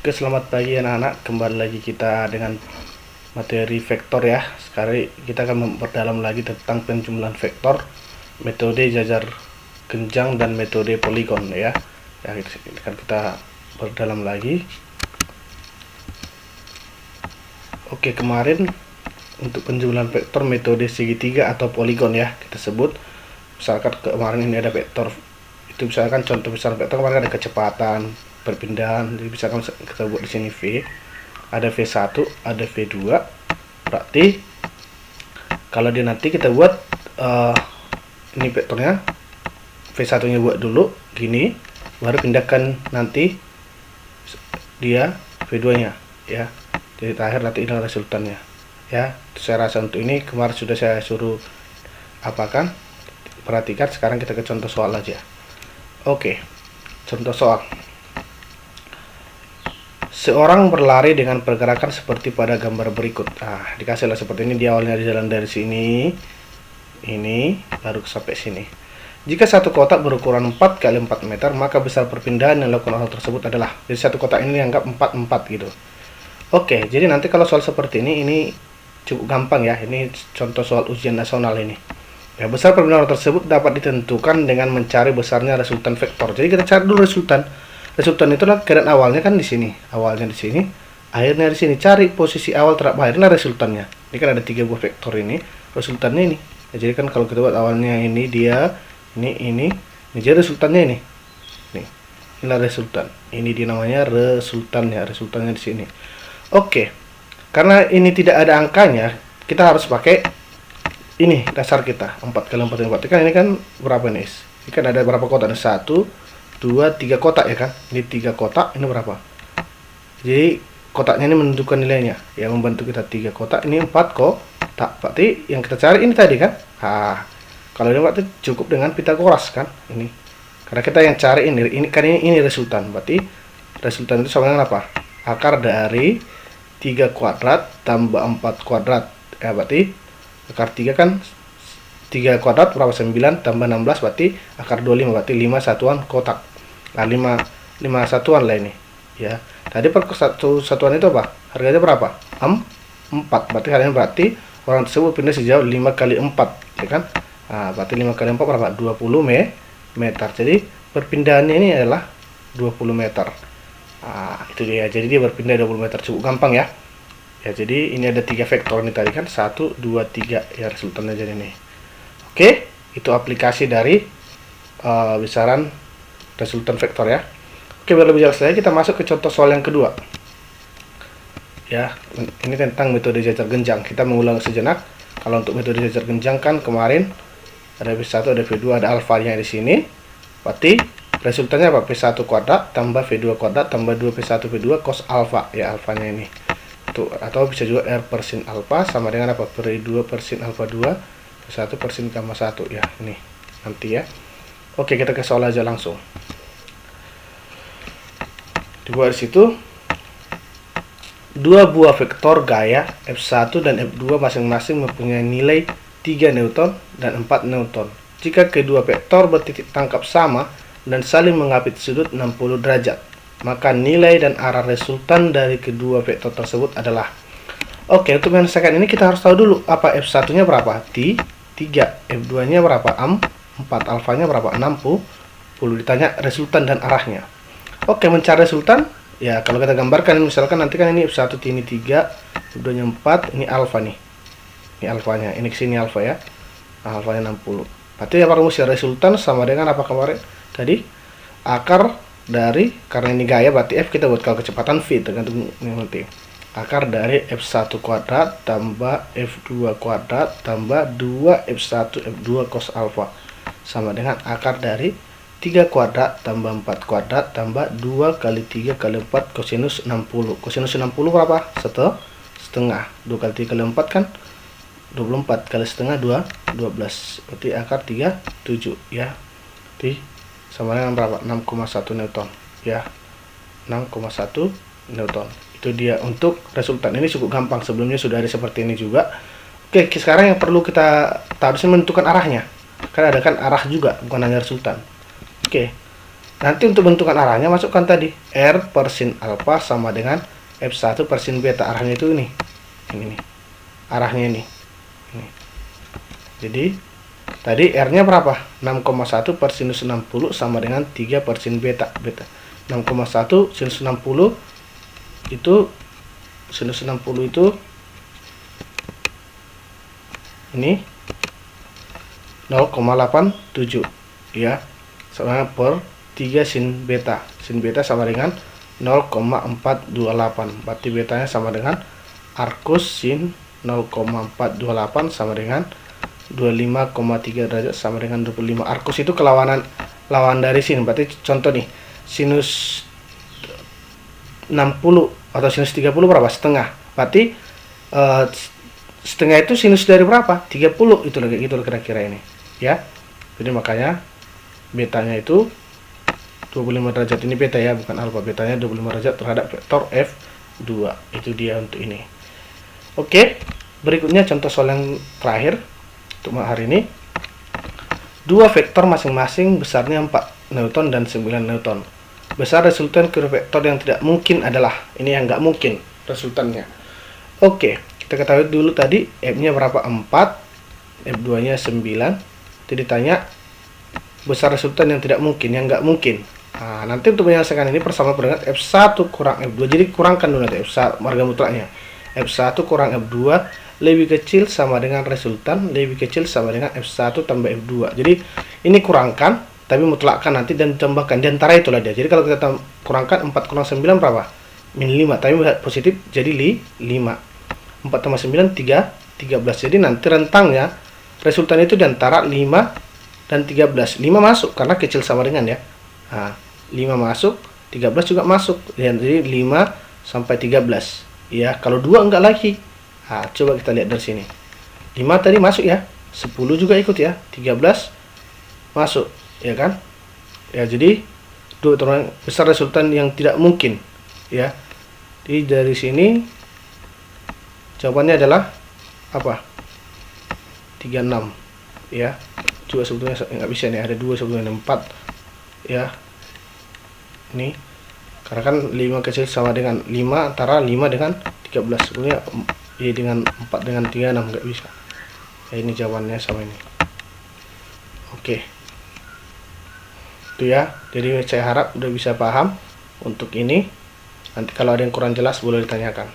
Oke, selamat pagi anak-anak. Kembali lagi kita dengan materi vektor ya. Sekarang kita akan memperdalam lagi tentang penjumlahan vektor, metode jajar genjang dan metode poligon ya. Ya, akan kita perdalam lagi. Oke, kemarin untuk penjumlahan vektor metode segitiga atau poligon ya kita sebut. Misalkan kemarin ini ada vektor, itu misalkan contoh besar vektor kemarin ada kecepatan, perpindahan. Jadi misalkan kita buat di sini V, ada V1, ada V2. Berarti kalau dia nanti kita buat ini vektornya, V1 nya buat dulu gini, baru pindahkan nanti dia V2 nya ya. Jadi terakhir nanti ini resultannya ya. Saya rasa untuk ini kemarin sudah saya suruh apakan, perhatikan. Sekarang kita ke contoh soal aja. Oke, contoh soal. Seorang berlari dengan pergerakan seperti pada gambar berikut. Nah, dikasihlah seperti ini. Dia awalnya jalan dari sini, ini baru sampai sini. Jika satu kotak berukuran 4 kali 4 meter, maka besar perpindahan yang dilakukan orang tersebut adalah. Jadi satu kotak ini dianggap 4 gitu. Oke, jadi nanti kalau soal seperti ini cukup gampang ya. Ini contoh soal ujian nasional ini. Ya, besar perpindahan tersebut dapat ditentukan dengan mencari besarnya resultan vektor. Jadi kita cari dulu resultan. Resultan itulah keadaan awalnya kan di sini, awalnya di sini, akhirnya di sini. Cari posisi awal terhadap akhirnya resultannya. Ini kan ada 3 buah vektor ini, resultannya ini. Ya, jadi kan kalau kita buat awalnya ini dia, ini, jadi resultannya ini. Nih, inilah resultan. Ini dia namanya resultannya di sini. Oke, karena ini tidak ada angkanya, kita harus pakai ini dasar kita 4 kali 4 kali 4. Kan ini kan berapa nih? Ini kan ada berapa kotak? Ada 1, 2, 3 kotak ya kan. Ini 3 kotak, ini berapa? Jadi kotaknya ini menentukan nilainya. Yang membantu kita 3 kotak, ini 4 kotak. Berarti yang kita cari ini tadi kan. Kalau ini berarti cukup dengan Pitagoras kan. Ini. Karena kita yang cari ini kan ini resultan. Berarti resultan itu sama dengan apa? Akar dari 3 kuadrat tambah 4 kuadrat. Ya berarti akar 3 kan 3 kuadrat berapa? 9 tambah 16 berarti akar 25, berarti 5 satuan kotak. Nah, 5 satuan lah ini ya. Tadi per satuan itu apa? Harganya berapa? 4. Berarti orang tersebut pindah sejauh 5 kali 4 ya kan. Nah, berarti 5 kali 4 berapa? 20 meter. Jadi perpindahannya ini adalah 20 meter. Nah, itu dia. Jadi dia berpindah 20 meter, cukup gampang ya. Ya, jadi ini ada 3 vektor ini tadi kan, 1, 2, 3 ya resultannya jadi ini. Oke, itu aplikasi dari besaran resultan vektor ya. Oke, biar lebih jelas lagi kita masuk ke contoh soal yang kedua. Ya, ini tentang metode jajar genjang. Kita mengulang sejenak. Kalau untuk metode jajar genjang kan kemarin ada V1, ada V2, ada alfanya di sini. Berarti resultannya apa? P1 kuadrat tambah V2 kuadrat tambah 2P1 V2 cos alfa ya, alfanya ini. Itu atau bisa juga R per sin alfa sama dengan apa? Per 2 per sin alfa 2 1 per sin gamma 1 ya, ini nanti ya. Oke, kita ke soal aja langsung. Dibuat di situ 2 buah vektor gaya F1 dan F2 masing-masing mempunyai nilai 3 Newton dan 4 Newton. Jika kedua vektor bertitik tangkap sama dan saling mengapit sudut 60 derajat, maka nilai dan arah resultan dari kedua vektor tersebut adalah. Oke, untuk menyelesaikan ini kita harus tahu dulu apa F1 nya berapa? 3, F2 nya berapa? 4, alfanya berapa? 60. Ditanya resultan dan arahnya. Oke, mencari resultan ya kalau kita gambarkan misalkan nanti kan ini F1 ini 3, F2 nya 4, ini alfa nih. Ini alfanya, ini kesini alfa ya. Nah, alfanya 60. Berarti apa rumusnya? Resultan sama dengan apa kemarin? Tadi akar dari, karena ini gaya berarti F kita buat kalau kecepatan V tergantung ini nanti. Akar dari F1 kuadrat tambah F2 kuadrat tambah 2 F1 F2 cos alfa sama dengan akar dari 3 kuadrat tambah 4 kuadrat tambah 2 kali 3 kali 4 kosinus 60. Kosinus 60 berapa? Setengah. 2 kali 3 kali 4 kan 24 kali setengah 12. Berarti akar 37 ya. Jadi sama dengan berapa? 6,1 Newton ya. 6,1 Newton. Itu dia untuk resultan. Ini cukup gampang, sebelumnya sudah ada seperti ini juga. Oke, sekarang yang perlu kita tahu menentukan arahnya. Karena ada kan arah juga, bukan hanya resultan. Oke, Nanti untuk bentukan arahnya masukkan tadi R per sin alfa sama dengan F1 per sin beta. Arahnya itu ini nih. Arahnya ini. Jadi tadi R-nya berapa? 6,1 per sinus 60 sama dengan 3 per sin beta. 6,1 sinus 60 itu sinus 60 itu ini 0,87 ya, sama per 3 sin beta. Sin beta sama dengan 0,428. Berarti betanya sama dengan arcus sin 0,428 sama dengan 25,3 derajat sama dengan 25. Arcus itu lawan dari sin. Berarti contoh nih, sinus 60 atau sinus 30 berapa? Setengah. Berarti setengah itu sinus dari berapa? 30. Itu lagi gitu kira-kira ini ya. Jadi makanya betanya itu 25 derajat. Ini beta ya, bukan alfa. Betanya 25 derajat terhadap vektor F2. Itu dia untuk ini. Oke, berikutnya contoh soal yang terakhir untuk hari ini. Dua vektor masing-masing besarnya 4 Newton dan 9 Newton. Besar resultan ke vektor yang tidak mungkin adalah, ini yang nggak mungkin resultannya. Oke, kita ketahui dulu tadi F-nya berapa? 4, F2-nya 9. Jadi ditanya besar resultan yang tidak mungkin, yang nggak mungkin. Nah, nanti untuk menyelesaikan ini bersama dengan F1 kurang F2. Jadi kurangkan dulu nanti F1 marga mutlaknya. F1 kurang F2 lebih kecil sama dengan resultan lebih kecil sama dengan F1 tambah F2. Jadi ini kurangkan, tapi mutlakkan nanti dan tambahkan. Di antara itulah dia. Jadi kalau kita kurangkan 4 kurang 9 berapa? Min 5. Tapi positif jadi 5. 4 tambah 9 13. Jadi nanti rentangnya resultan itu di antara 5 dan 13. 5 masuk karena kecil sama dengan ya. Nah, 5 masuk, 13 juga masuk. Jadi 5 sampai 13. Ya, kalau 2 enggak lagi. Nah, coba kita lihat dari sini. 5 tadi masuk ya. 10 juga ikut ya. 13 masuk, ya kan? Ya, jadi dua besar resultan yang tidak mungkin, ya. Jadi dari sini jawabannya adalah apa? 36, ya. Coba sebetulnya nggak bisa nih, ada 2 sebetulnya, 4, ya. Ini karena kan 5 kecil sama dengan 5, antara 5 dengan 13 sebetulnya ya, dengan 4 dengan 36 nggak bisa ya. Ini jawabannya sama ini. Oke, itu ya. Jadi saya harap udah bisa paham untuk ini. Nanti kalau ada yang kurang jelas boleh ditanyakan.